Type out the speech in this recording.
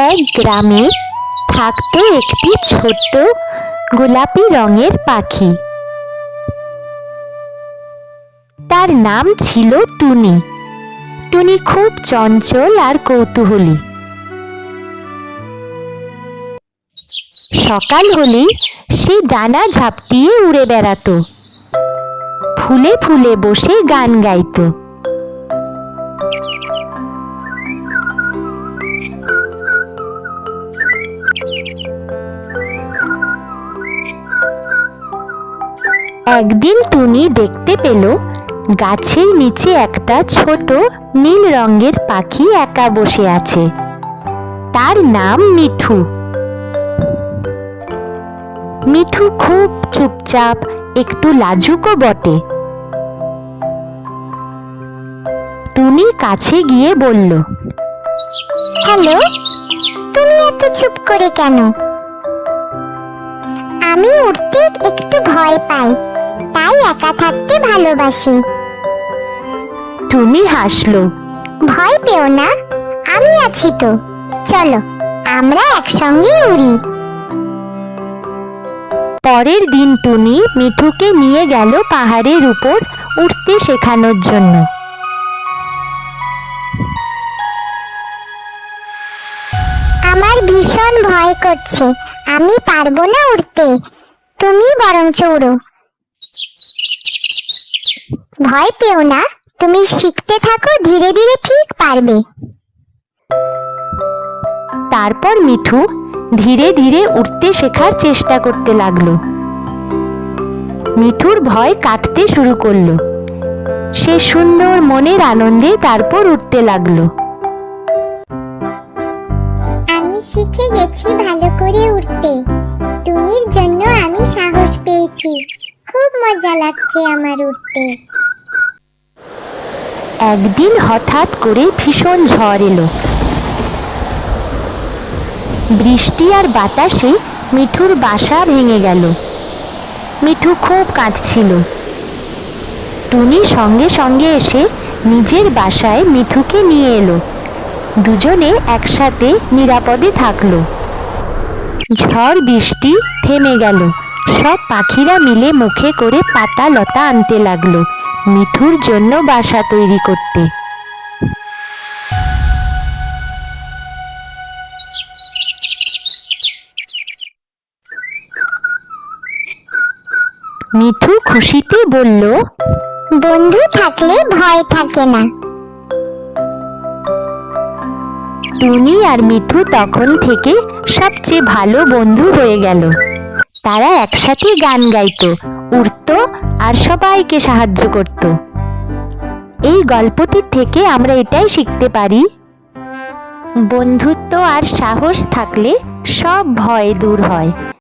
এক গ্রামে থাকতো একটি ছোট্ট গোলাপি রঙের পাখি। তার নাম ছিল টুনি। টুনি খুব চঞ্চল আর কৌতূহলী। সকাল হলেই সে ডানা ঝাপটিয়ে উড়ে বেড়াতো, ফুলে ফুলে বসে গান গাইতো। একদিন টুনি দেখতে পেল গাছের নিচে একটা ছোট নীল রঙের পাখি একা বসে আছে। তার নাম মিঠু। মিঠু খুব চুপচাপ, একটু লাজুকও বটে। টুনি কাছে গিয়ে বলল, হ্যালো, তুমি এত চুপ করে কেন? আমি উড়তে একটু ভয় পাই, তাই একা থাকতে ভালোবাসি। টুনি হাসলো, ভয় পেও না, আমি আছি তো, চলো আমরা একসঙ্গে উড়ি। পরের দিন টুনি মিঠুকে নিয়ে গেল পাহাড়ের উপর উঠতে শেখানোর জন্য। আমার ভীষণ ভয় করছে, আমি পারবো না উঠতে, তুমি বরঞ্চ উড়ো। ভয় পেও না, তুমি শিখতে থাকো, ধীরে ধীরে ঠিক পারবে। তারপর মিঠু ধীরে ধীরে উঠতে শেখার চেষ্টা করতে লাগলো। মিঠুর ভয় কাটতে শুরু করলো। সে সুন্দর মনের আনন্দে তারপর উঠতে লাগলো। আমি শিখে গেছি ভালো করে উঠতে, টুনির জন্য আমি সাহস পেয়েছি, খুব মজা লাগছে আমার উঠতে। একদিন হঠাৎ করে ভীষণ ঝড় এলো। বৃষ্টি আর বাতাসে মিঠুর বাসা ভেঙে গেল। মিঠু খুব কাঁদছিল। টুনি সঙ্গে সঙ্গে এসে নিজের বাসায় মিঠুকে নিয়ে এলো। দুজনে একসাথে নিরাপদে থাকলো। ঝড় বৃষ্টি থেমে গেল। সব পাখিরা মিলে মুখে করে পাতা লতা আনতে লাগলো মিঠুর জন্য বাসা তৈরি করতে। মিঠু খুশিতে বলল, বন্ধু থাকলে ভয় থাকে না। টুনি আর মিঠু তখন থেকে সবচেয়ে ভালো বন্ধু হয়ে গেল। তারা একসাথে গান গাইতো, উড়তো আর সবাইকে সাহায্য করত। এই গল্পটির থেকে আমরা এটাই শিখতে পারি, বন্ধুত্ব আর সাহস থাকলে সব ভয় দূর হয়।